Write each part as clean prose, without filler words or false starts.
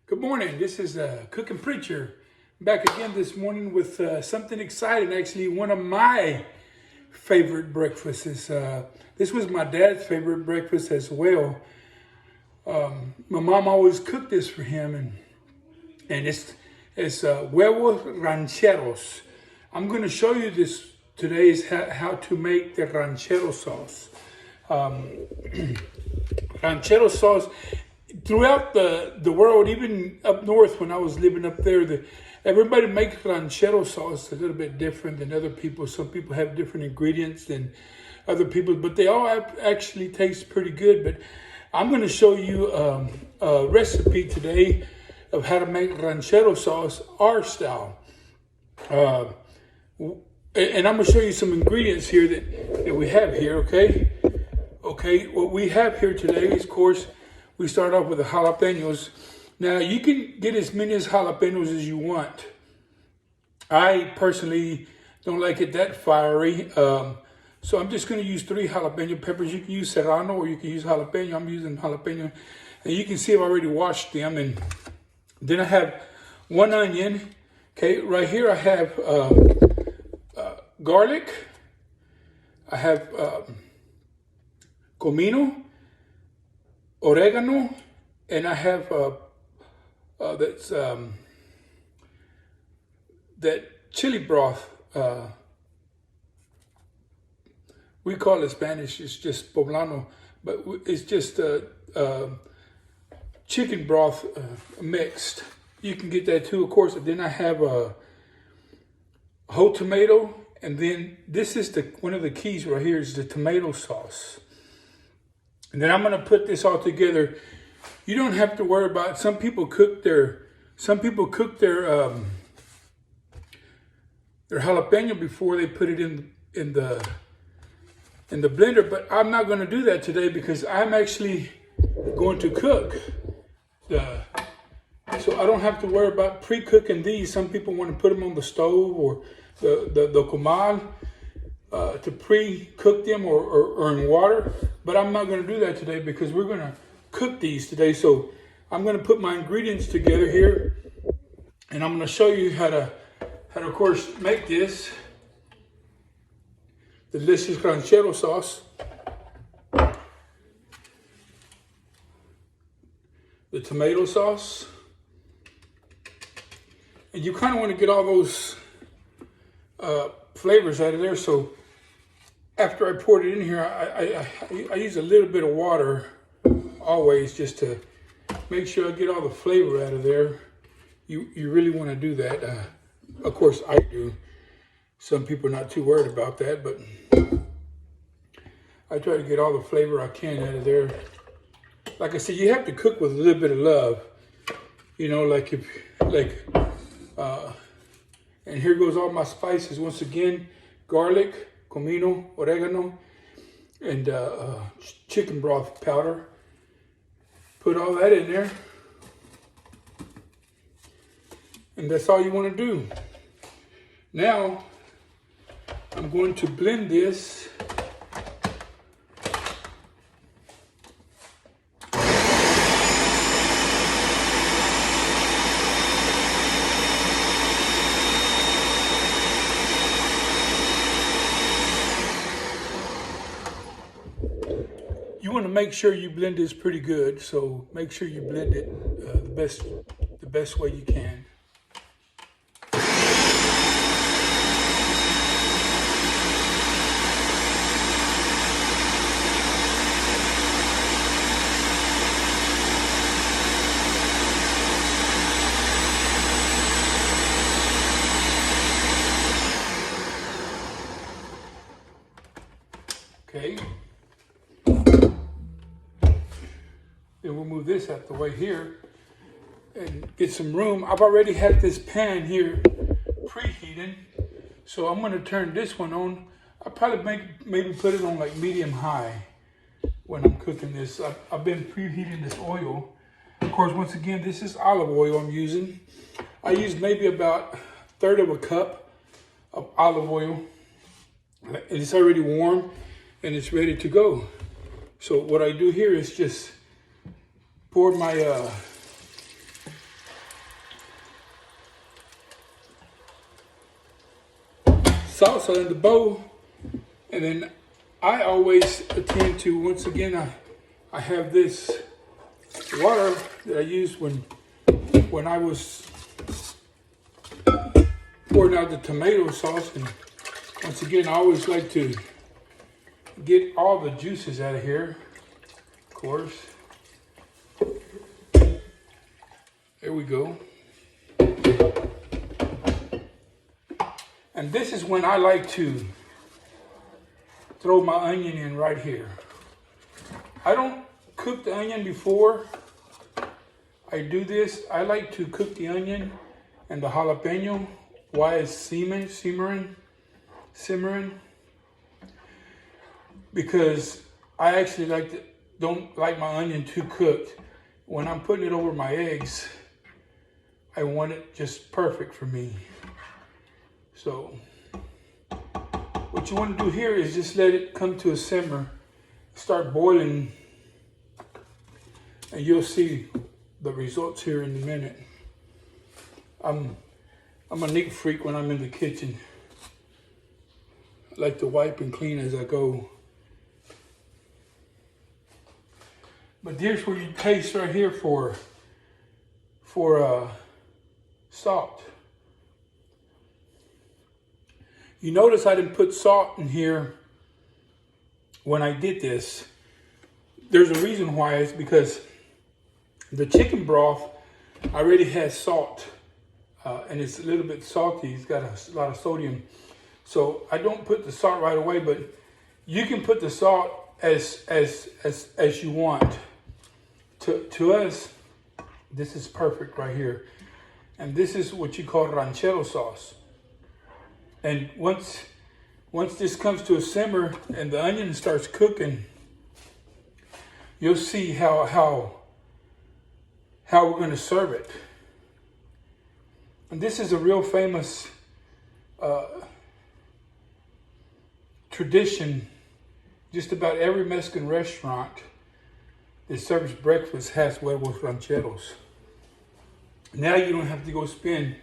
Good morning. This is Cooking Preacher back again this morning with something exciting. Actually, one of my favorite breakfasts. This was my dad's favorite breakfast as well. My mom always cooked this for him, and it's Huevos Rancheros. I'm going to show you this today is how to make the ranchero sauce. Ranchero sauce. Throughout the world, even up north when I was living up there, everybody makes ranchero sauce a little bit different than other people. Some people have different ingredients than other people, but they all actually taste pretty good. But I'm going to show you a recipe today of how to make ranchero sauce our style. And I'm going to show you some ingredients here that we have here, okay? Okay, what we have here today is, of course, we start off with the jalapenos. Now, you can get as many as jalapenos as you want. I personally don't like it that fiery. So I'm just going to use 3 jalapeno peppers. You can use serrano or you can use jalapeno. I'm using jalapeno. And you can see I've already washed them. And then I have 1 onion. Okay, right here I have garlic. I have comino, oregano, and I have that chili broth. We call it Spanish. It's just poblano, but it's just chicken broth mixed. You can get that too, of course. And then I have a whole tomato, and then this is one of the keys right here is the tomato sauce. And then I'm going to put this all together. You don't have to worry about it. Some people cook their jalapeno before they put it in the blender, but I'm not going to do that today because I'm actually going to cook so I don't have to worry about pre-cooking these. Some people want to put them on the stove or the comal to pre-cook them or in water. But I'm not going to do that today because we're going to cook these today. So I'm going to put my ingredients together here, and I'm going to show you how to of course make this delicious ranchero sauce. The tomato sauce, and you kind of want to get all those flavors out of there. So after I poured it in here, I use a little bit of water always just to make sure I get all the flavor out of there. You really want to do that. Of course, I do. Some people are not too worried about that, but I try to get all the flavor I can out of there. Like I said, you have to cook with a little bit of love. You know, and here goes all my spices. Once again, garlic, comino, oregano, and chicken broth powder. Put all that in there. And that's all you want to do. Now, I'm going to blend this. You want to make sure you blend this pretty good, so make sure you blend it the best way you can. Okay. Then we'll move this out the way here and get some room. I've already had this pan here preheating, so I'm going to turn this one on. I'll probably maybe put it on like medium high when I'm cooking this. I've been preheating this oil. Of course, once again, this is olive oil I'm using. I use maybe about 1/3 of a cup of olive oil. And it's already warm and it's ready to go. So what I do here is just pour my salsa in the bowl. And then I always attend to, once again, I have this water that I used when I was pouring out the tomato sauce. And once again, I always like to get all the juices out of here, of course. There we go. And this is when I like to throw my onion in right here. I don't cook the onion before I do this. I like to cook the onion and the jalapeno while it's simmering. Because I actually don't like my onion too cooked. When I'm putting it over my eggs, I want it just perfect for me. So what you want to do here is just let it come to a simmer, start boiling, and you'll see the results here in a minute. I'm a neat freak when I'm in the kitchen. I like to wipe and clean as I go. But here's where you taste right here for salt. You notice I didn't put salt in here when I did this. There's a reason why. It's because the chicken broth already has salt, and it's a little bit salty. It's got a lot of sodium. So I don't put the salt right away, but you can put the salt as you want. To us, this is perfect right here. And this is what you call ranchero sauce. And once this comes to a simmer and the onion starts cooking, you'll see how we're going to serve it. And this is a real famous tradition. Just about every Mexican restaurant that serves breakfast has Huevos Rancheros. Now you don't have to go spend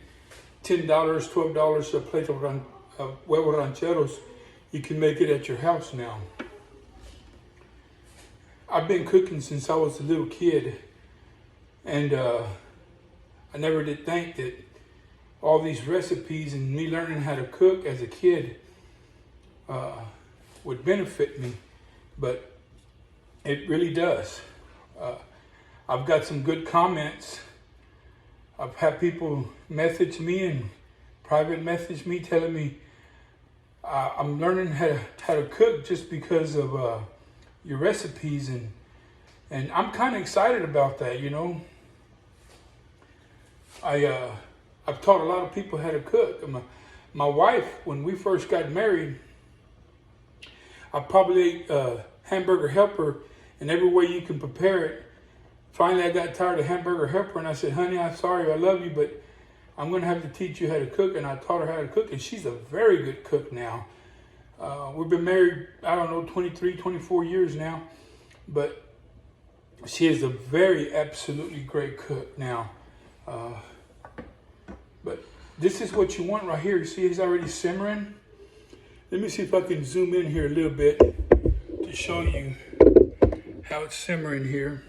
$10, $12 a plate of Huevos Rancheros. You can make it at your house now. I've been cooking since I was a little kid, and I never did think that all these recipes and me learning how to cook as a kid would benefit me, but it really does. I've got some good comments. I've had people message me and private message me telling me I'm learning how to cook just because of your recipes, and I'm kind of excited about that, you know. I've taught a lot of people how to cook. My wife, when we first got married, I probably ate hamburger helper and every way you can prepare it. Finally, I got tired of hamburger helper, and I said, honey, I'm sorry, I love you, but I'm going to have to teach you how to cook. And I taught her how to cook, and she's a very good cook now. We've been married, 23, 24 years now, but she is a very, absolutely great cook now. But this is what you want right here. You see it's already simmering. Let me see if I can zoom in here a little bit to show you how it's simmering here.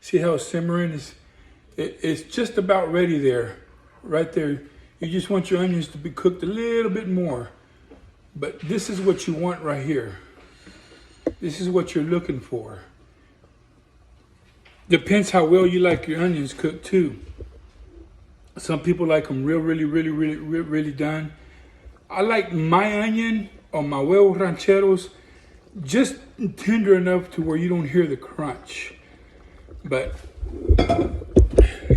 See how it's simmering? It's just about ready there, right there. You just want your onions to be cooked a little bit more. But this is what you want right here. This is what you're looking for. Depends how well you like your onions cooked too. Some people like them really done. I like my onion on my Huevos Rancheros just tender enough to where you don't hear the crunch. But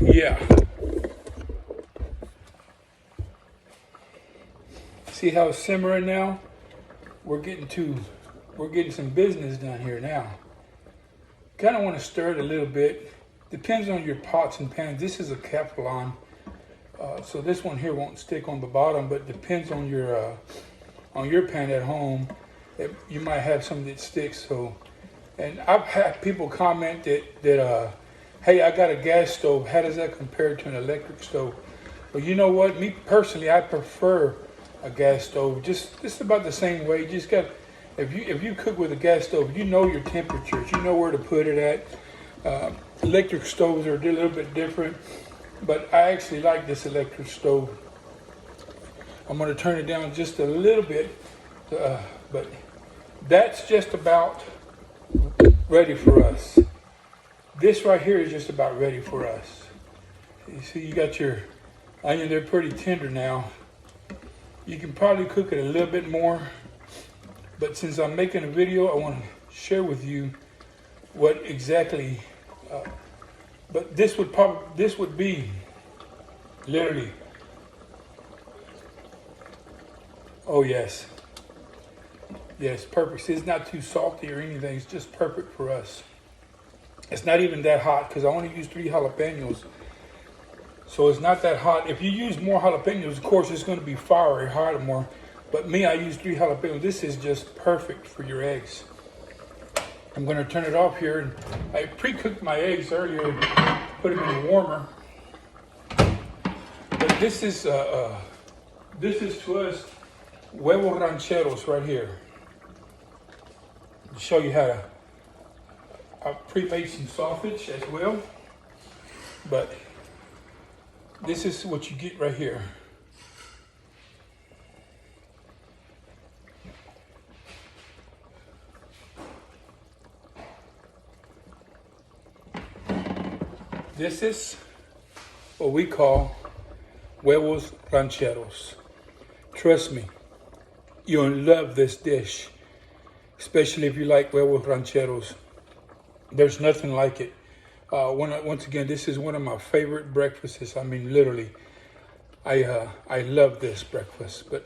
yeah. See how it's simmering now? We're getting some business done here now. Kind of want to stir it a little bit. Depends on your pots and pans. This is a Capelon, so this one here won't stick on the bottom, but depends on your pan at home. You might have some that sticks. So, and I've had people comment that hey, I got a gas stove. How does that compare to an electric stove? But you know what? Me personally, I prefer a gas stove. Just about the same way. You just got, if you cook with a gas stove, you know your temperatures. You know where to put it at. Electric stoves are a little bit different, but I actually like this electric stove. I'm going to turn it down just a little bit, but that's just about ready for us. This right here is just about ready for us. You see, you got your onion, they're pretty tender now. You can probably cook it a little bit more, but since I'm making a video, I want to share with you what exactly, but this would be literally, oh yes, perfect. It's not too salty or anything, it's just perfect for us. It's not even that hot because I only use 3 jalapenos. So it's not that hot. If you use more jalapenos, of course, it's going to be fiery, hotter more. But me, I use 3 jalapenos. This is just perfect for your eggs. I'm going to turn it off here. And I pre-cooked my eggs earlier, put them in the warmer. But this is to us Huevos Rancheros right here. To show you how to. I pre-made some sausage as well, but this is what you get right here. This is what we call Huevos Rancheros. Trust me, you'll love this dish, especially if you like Huevos Rancheros. There's nothing like it. Once again, this is one of my favorite breakfasts. I mean, literally, I love this breakfast. But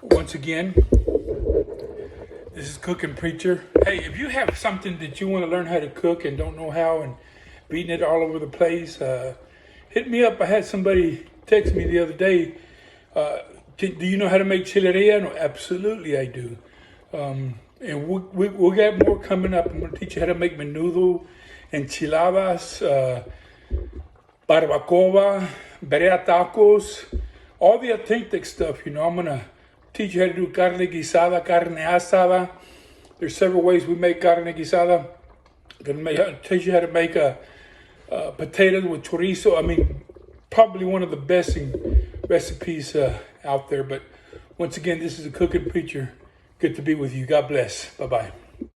once again, this is Cooking Preacher. Hey, if you have something that you want to learn how to cook and don't know how and beating it all over the place, hit me up. I had somebody text me the other day. Do you know how to make chile relleno? Absolutely, I do. And we'll get more coming up. I'm going to teach you how to make menudo, enchiladas, barbacoa, birria tacos, all the authentic stuff. You know, I'm going to teach you how to do carne guisada, carne asada. There's several ways we make carne guisada. I'm going to teach you how to make a potatoes with chorizo. I mean, probably one of the best recipes out there. But once again, this is a Cooking Preacher. Good to be with you. God bless. Bye-bye.